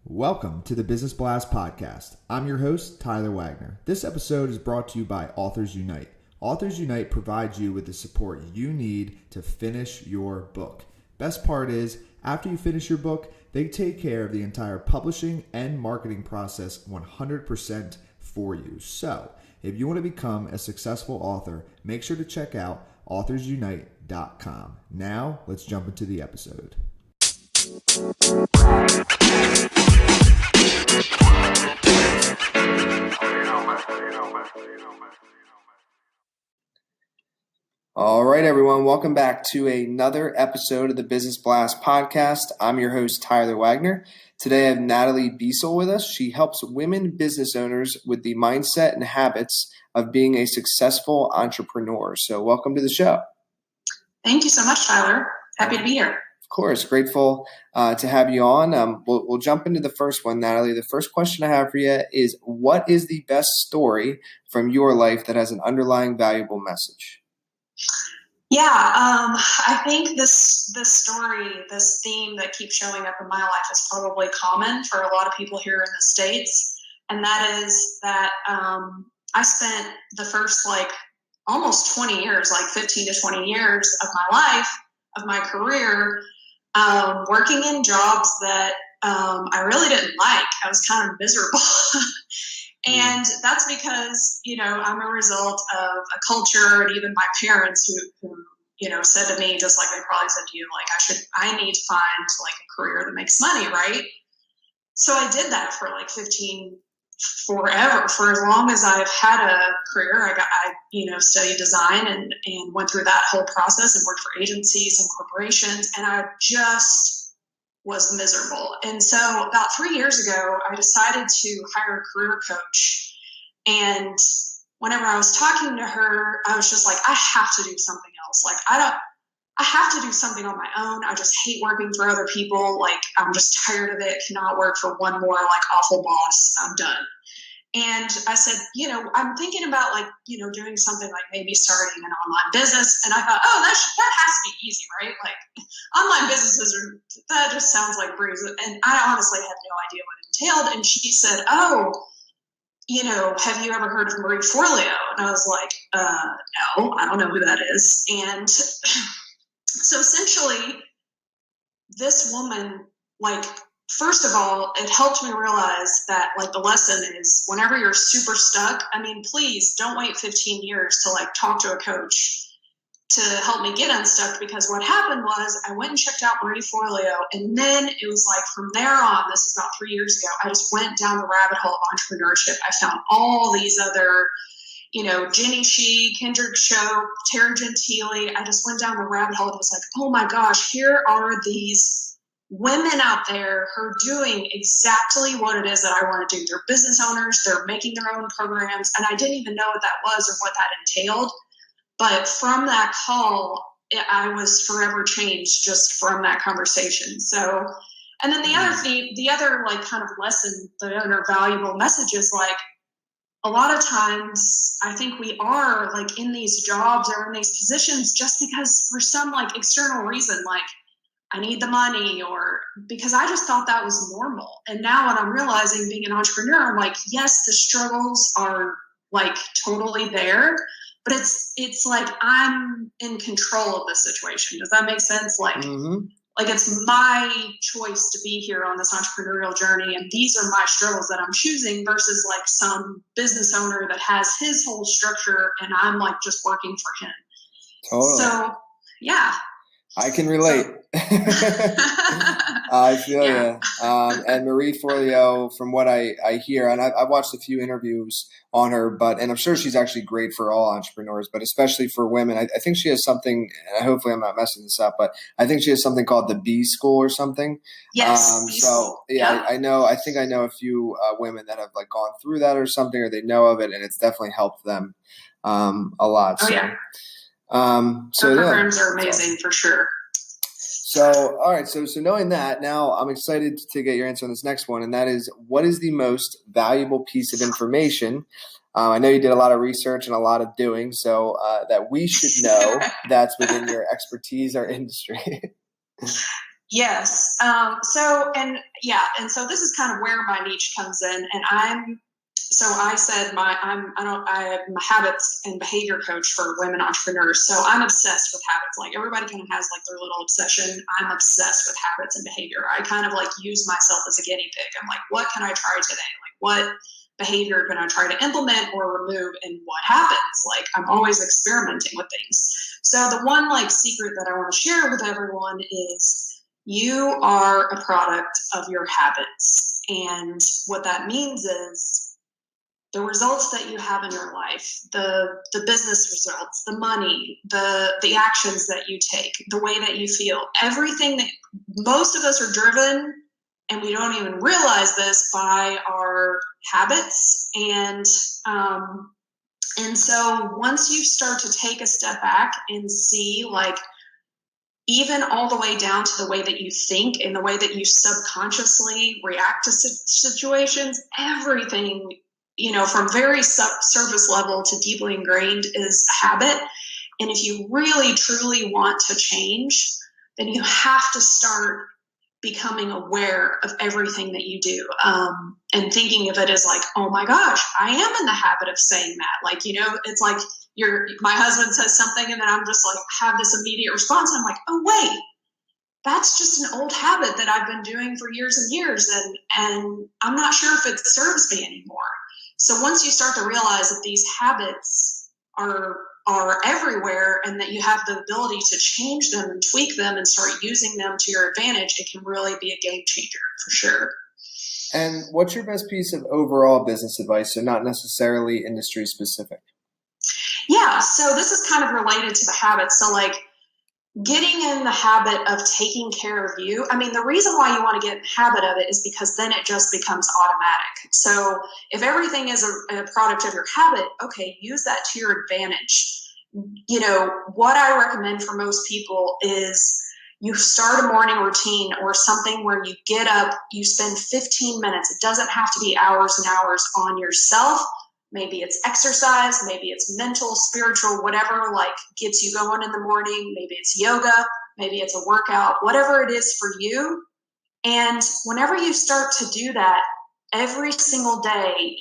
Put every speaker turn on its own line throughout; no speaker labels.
Welcome to the Business Blast Podcast. I'm your host, Tyler Wagner. This episode is brought to you by Authors Unite. Authors Unite provides you with the support you need to finish your book. Best part is, after you finish your book, they take care of the entire publishing and marketing process 100% for you. So, if you want to become a successful author, make sure to check out authorsunite.com. Now, let's jump into the episode. All right, everyone. Welcome back to another episode of the Business Blast Podcast. I'm your host, Tyler Wagner. Today I have Natalie Biesel with us. She helps women business owners with the mindset and habits of being a successful entrepreneur. So welcome to the show.
Thank you so much, Tyler. Happy to be here.
Of course. Grateful to have you on. We'll jump into the first one, Natalie. The first question I have for you is, what is the best story from your life that has an underlying valuable message?
Yeah, I think this story, this theme that keeps showing up in my life is probably common for a lot of people here in the States. And that is that I spent the first almost 20 years, 15 to 20 years of my life, of my career, working in jobs that I really didn't like. I was kind of miserable. And that's because, I'm a result of a culture and even my parents who said to me, just like they probably said to you, I need to find a career that makes money, right? So I did that for 15, forever. For as long as I've had a career, I studied design and went through that whole process and worked for agencies and corporations. And I just was miserable. And so about 3 years ago, I decided to hire a career coach. And whenever I was talking to her, I was just like, I have to do something else. I have to do something on my own. I just hate working for other people. I'm just tired of it. Cannot work for one more awful boss. I'm done. And I said, I'm thinking about doing something maybe starting an online business. And I thought, that has to be easy, right? Online businesses that just sounds like breeze. And I honestly had no idea what it entailed. And she said, have you ever heard of Marie Forleo? And I was like, no, I don't know who that is. And so essentially this woman, first of all, it helped me realize that the lesson is whenever you're super stuck, please don't wait 15 years to talk to a coach to help me get unstuck, because what happened was I went and checked out Marie Forleo, and then it was from there on, this is about 3 years ago, I just went down the rabbit hole of entrepreneurship. I found all these other, Jenny Shee, Kendrick Show, Tara Gentile. I just went down the rabbit hole and was oh my gosh, here are these women out there who are doing exactly what it is that I want to do. They're business owners. They're making their own programs. And I didn't even know what that was or what that entailed. But from that call, I was forever changed just from that conversation. So, and then the other kind of lesson, the other valuable message is a lot of times I think we are in these jobs or in these positions just because for some external reason, I need the money, or because I just thought that was normal. And now what I'm realizing being an entrepreneur, I'm yes, the struggles are totally there, but it's I'm in control of the situation. Does that make sense? It's my choice to be here on this entrepreneurial journey. And these are my struggles that I'm choosing versus some business owner that has his whole structure and I'm just working for him.
Totally.
So yeah.
I can relate. I feel you. And Marie Forleo, from what I hear, and I've watched a few interviews on her, and I'm sure she's actually great for all entrepreneurs, but especially for women. I think she has something, and hopefully I'm not messing this up, but I think she has something called the B School or something.
Yes.
So yeah, I think I know a few women that have gone through that or something, or they know of it, and it's definitely helped them a lot.
Oh,
so,
yeah.
So
programs are amazing for sure.
So, all right. So knowing that, now I'm excited to get your answer on this next one. And that is, what is the most valuable piece of information? I know you did a lot of research and a lot of doing, so that we should know that's within your expertise or industry.
Yes. And so this is kind of where my niche comes in. And I said I'm a habits and behavior coach for women entrepreneurs. So I'm obsessed with habits. Like everybody kind of has like their little obsession. I'm obsessed with habits and behavior. I kind of like use myself as a guinea pig. I'm like, what can I try today? Like what behavior can I try to implement or remove, and what happens? Like I'm always experimenting with things. So the one like secret that I want to share with everyone is you are a product of your habits. And what that means is the results that you have in your life, the business results, the money, the actions that you take, the way that you feel, everything that most of us are driven, and we don't even realize this, by our habits. And so once you start to take a step back and see, like, even all the way down to the way that you think and the way that you subconsciously react to situations, everything, from very surface level to deeply ingrained, is habit. And if you really, truly want to change, then you have to start becoming aware of everything that you do, and thinking of it as like, oh my gosh, I am in the habit of saying that. Like, it's like my husband says something and then I'm just like, have this immediate response. And I'm like, oh wait, that's just an old habit that I've been doing for years and years. And I'm not sure if it serves me anymore. So once you start to realize that these habits are everywhere and that you have the ability to change them and tweak them and start using them to your advantage, it can really be a game changer for sure.
And what's your best piece of overall business advice, so not necessarily industry specific?
Yeah, so this is kind of related to the habits. So like getting in the habit of taking care of you. I mean, the reason why you want to get in the habit of it is because then it just becomes automatic. So if everything is a product of your habit, okay, use that to your advantage. What I recommend for most people is you start a morning routine or something where you get up, you spend 15 minutes. It doesn't have to be hours and hours on yourself. Maybe it's exercise, maybe it's mental, spiritual, whatever like gets you going in the morning. Maybe it's yoga, maybe it's a workout, whatever it is for you. And whenever you start to do that every single day,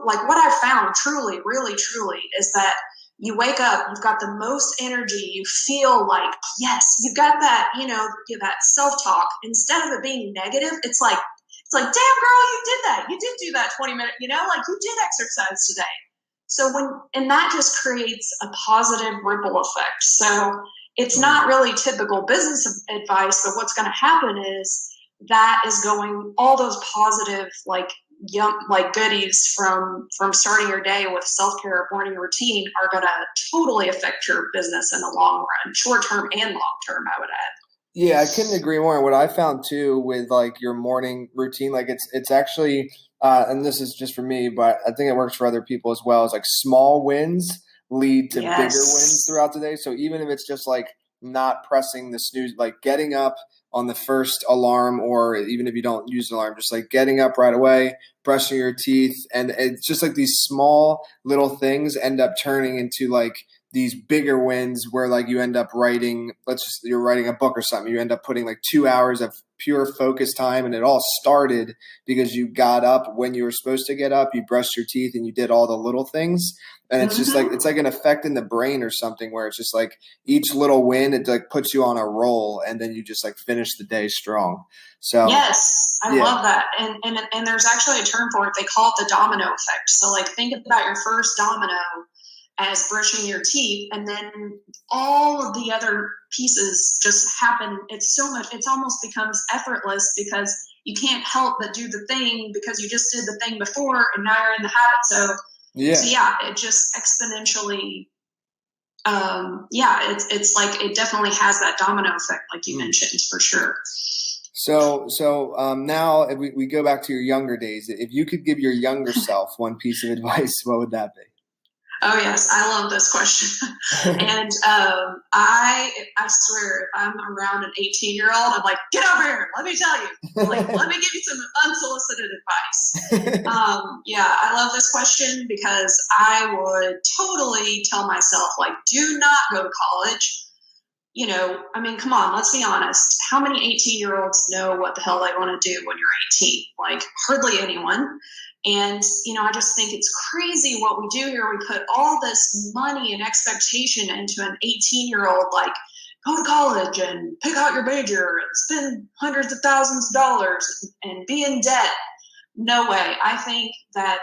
like what I found truly, really, truly is that you wake up, you've got the most energy, you feel like, yes, you've got that, that self-talk. Instead of it being negative, it's like, damn girl, you did that. You did do that 20 minutes, like you did exercise today. So and that just creates a positive ripple effect. So it's not really typical business advice, but what's going to happen is that is going, all those positive, like goodies from starting your day with self-care morning routine are going to totally affect your business in the long run, short term and long term, I would add.
Yeah, I couldn't agree more. What I found too with like your morning routine, like it's actually, and this is just for me, but I think it works for other people as well. Is like small wins lead to bigger wins throughout the day. So even if it's just like not pressing the snooze, like getting up on the first alarm, or even if you don't use an alarm, just like getting up right away, brushing your teeth, and it's just like these small little things end up turning into like these bigger wins where like you end up writing, you're writing a book or something. You end up putting like 2 hours of pure focus time, and it all started because you got up when you were supposed to get up, you brushed your teeth, and you did all the little things. And it's just like, it's like an effect in the brain or something where it's just like each little win, it like puts you on a roll, and then you just like finish the day strong. So
yes, I love that. And there's actually a term for it. They call it the domino effect. So like think about your first domino as brushing your teeth, and then all of the other pieces just happen. It's almost becomes effortless because you can't help but do the thing because you just did the thing before and now you're in the habit. So it just exponentially, it's like it definitely has that domino effect like you mentioned, for sure.
So now if we go back to your younger days, if you could give your younger self one piece of advice, what would that be?
Oh yes, I love this question. And I swear, if I'm around an 18-year-old, I'm like, get over here, let me tell you. Like, let me give you some unsolicited advice. I love this question because I would totally tell myself, like, do not go to college. I mean, come on, let's be honest. How many 18-year-olds know what the hell they want to do when you're 18? Like, hardly anyone. And, I just think it's crazy what we do here. We put all this money and expectation into an 18-year-old, like, go to college and pick out your major and spend hundreds of thousands of dollars and be in debt. No way. I think that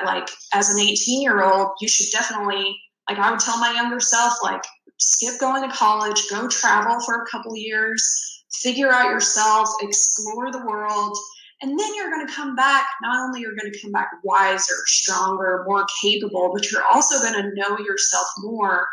like, as an 18-year-old, you should definitely, like, I would tell my younger self, like, skip going to college, go travel for a couple of years, figure out yourself, explore the world, and then you're going to come back. Not only you're going to come back wiser, stronger, more capable, but you're also going to know yourself more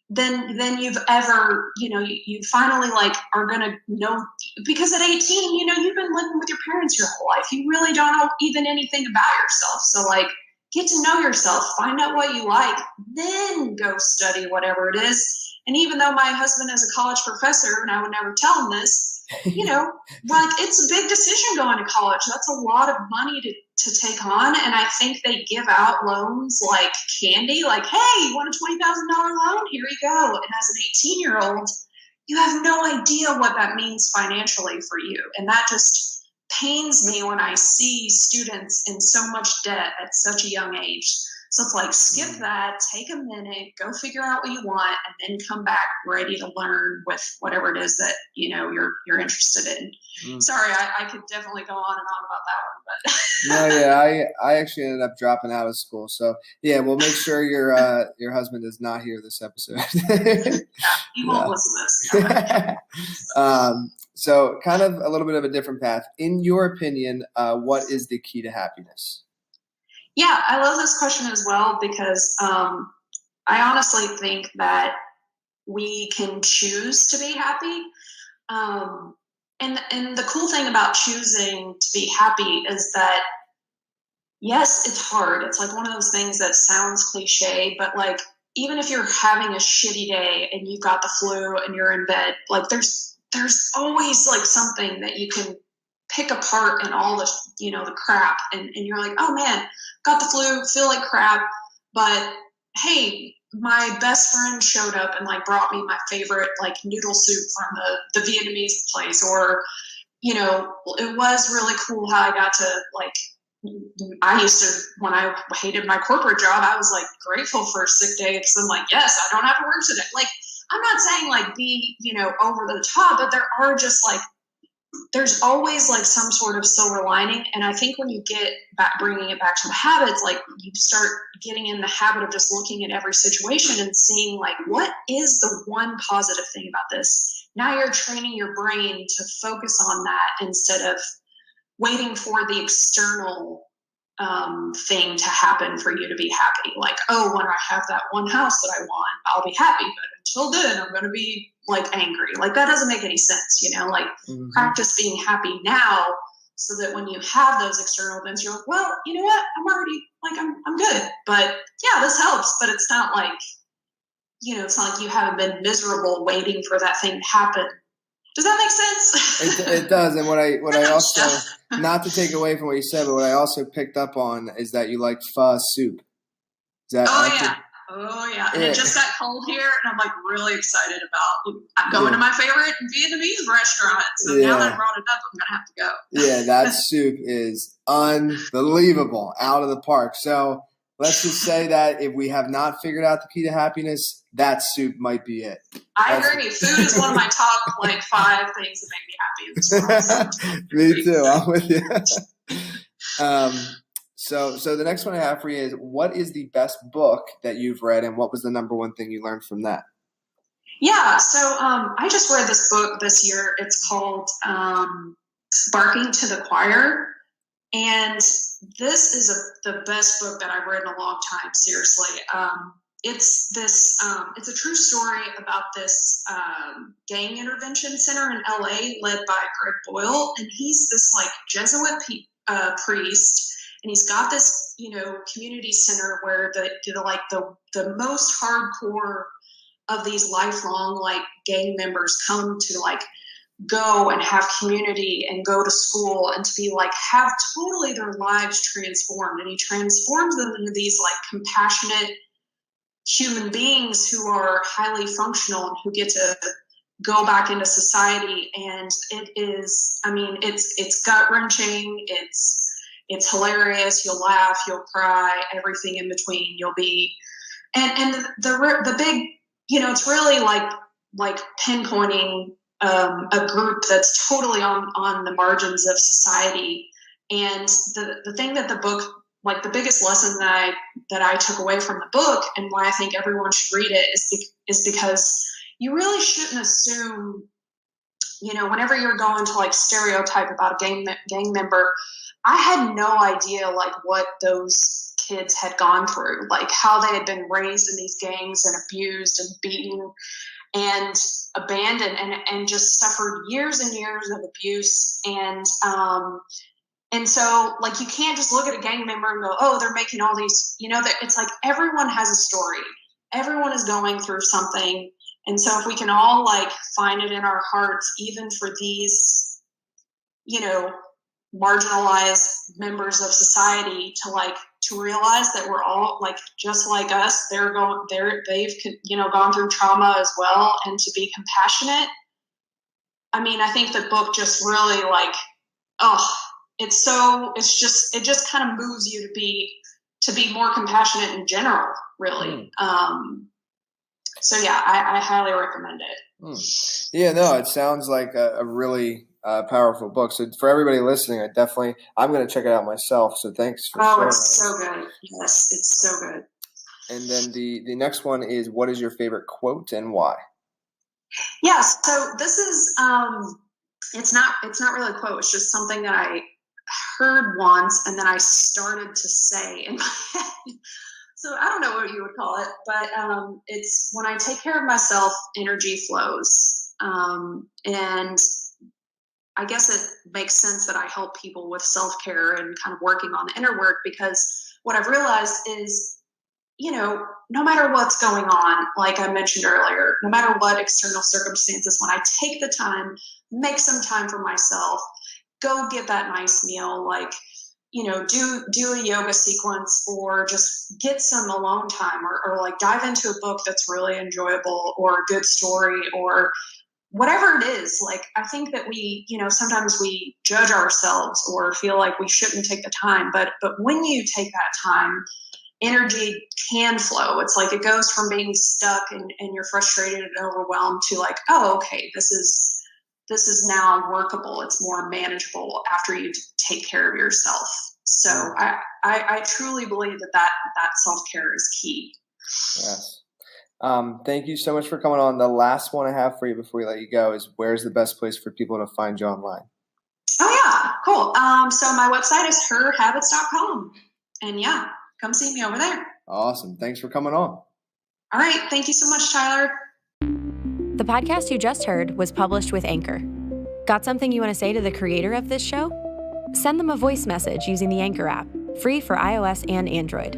than you've ever, you finally like are going to know, because at 18, you've been living with your parents your whole life. You really don't know even anything about yourself. So like, get to know yourself, find out what you like, then go study whatever it is. And even though my husband is a college professor and I would never tell him this, like, it's a big decision going to college. That's a lot of money to take on. And I think they give out loans like candy, like, hey, you want a $20,000 loan? Here you go. And as an 18-year-old, you have no idea what that means financially for you. And that just pains me when I see students in so much debt at such a young age. So it's like, skip that, take a minute, go figure out what you want, and then come back ready to learn with whatever it is that, you're interested in. Sorry, I could definitely go on and on about that one, but
No, yeah, I actually ended up dropping out of school. So yeah, we'll make sure your husband does not hear this episode.
Yeah, he won't listen to this.
So kind of a little bit of a different path. In your opinion, what is the key to happiness?
Yeah, I love this question as well, because I honestly think that we can choose to be happy. And the cool thing about choosing to be happy is that, yes, it's hard. It's like one of those things that sounds cliche, but like, even if you're having a shitty day and you've got the flu and you're in bed, like there's always like something that you can pick apart in all the, the crap. And you're like, oh man, got the flu, feel like crap. But hey, my best friend showed up and like brought me my favorite like noodle soup from the Vietnamese place. Or, it was really cool how I got to like, I used to, when I hated my corporate job, I was like grateful for a sick day, because I'm like, yes, I don't have to work today. Like, I'm not saying like be, over the top, but there are just like, there's always like some sort of silver lining. And I think when you get back, bringing it back to habits, like you start getting in the habit of just looking at every situation and seeing like, what is the one positive thing about this? Now you're training your brain to focus on that instead of waiting for the external thing to happen for you to be happy. Like, oh, when I have that one house that I want, I'll be happy. But until then, I'm going to be like angry. Like, that doesn't make any sense, like practice being happy now, so that when you have those external events, you're like, well, you know what? I'm already like, I'm good. But yeah, this helps. But it's not like, it's not like you haven't been miserable waiting for that thing to happen. Does that make sense?
It does. And what I also, not to take away from what you said, but what I also picked up on is that you like pho soup. Is that accurate?
Oh yeah. And it just got cold here, and I'm like really excited about going to my favorite Vietnamese restaurant. So now that I brought it up, I'm gonna have to go.
Yeah, that soup is unbelievable, out of the park. So let's just say that if we have not figured out the key to happiness, that soup might be it.
I agree. Food is one of my top like 5 things that make me happy in this world. So.
Me too. I'm with you. So the next one I have for you is, what is the best book that you've read, and what was the number one thing you learned from that?
Yeah, so I just read this book this year. It's called Barking to the Choir. And this is the best book that I've read in a long time, seriously. It's a true story about this gang intervention center in LA led by Greg Boyle. And he's this like Jesuit priest. And he's got this, community center where the most hardcore of these lifelong like gang members come to like go and have community and go to school and to be like have totally their lives transformed. And he transforms them into these like compassionate, human beings who are highly functional and who get to go back into society. And it is, I mean, it's gut wrenching. It's hilarious. You'll laugh, you'll cry, everything in between. You'll be, and the big, you know, it's really like pinpointing a group that's totally on the margins of society. And the thing that the book, like the biggest lesson that I took away from the book, and why I think everyone should read it, is because you really shouldn't assume, you know, whenever you're going to like stereotype about a gang member. I had no idea like what those kids had gone through, like how they had been raised in these gangs and abused and beaten and abandoned and just suffered years and years of abuse. And so, like, you can't just look at a gang member and go, oh, they're making all these, you know, it's like everyone has a story. Everyone is going through something. And so if we can all, like, find it in our hearts, even for these, you know, marginalized members of society, to realize that we're all, like, just like us, they've, you know, gone through trauma as well, and to be compassionate. I mean, I think the book just really, like, it just kind of moves you to be more compassionate in general, really. So yeah, I highly recommend it.
Yeah, no, it sounds like a really powerful book. So for everybody listening, I'm going to check it out myself. So thanks for sharing.
Oh, it's so good. Yes, it's so good.
And then the next one is, what is your favorite quote and why?
Yeah, so this is it's not really a quote. It's just something that I heard once and then I started to say in my head. So I don't know what you would call it, but it's, when I take care of myself, energy flows. And I guess it makes sense that I help people with self-care and kind of working on the inner work, because what I've realized is, you know, no matter what's going on, like I mentioned earlier, no matter what external circumstances, when I take the time, make some time for myself, go get that nice meal, like, you know, do a yoga sequence, or just get some alone time, or like dive into a book that's really enjoyable, or a good story, or whatever it is. Like, I think that we, you know, sometimes we judge ourselves or feel like we shouldn't take the time, but when you take that time, energy can flow. It's like it goes from being stuck and you're frustrated and overwhelmed to like, oh, okay, this is now workable. It's more manageable after you take care of yourself. So I truly believe that self-care is key.
Yes. Thank you so much for coming on. The last one I have for you before we let you go is, where's the best place for people to find you online?
Oh yeah, cool. So my website is herhabits.com, and yeah, come see me over there.
Awesome. Thanks for coming on.
All right. Thank you so much, Tyler.
The podcast you just heard was published with Anchor. Got something you want to say to the creator of this show? Send them a voice message using the Anchor app, free for iOS and Android.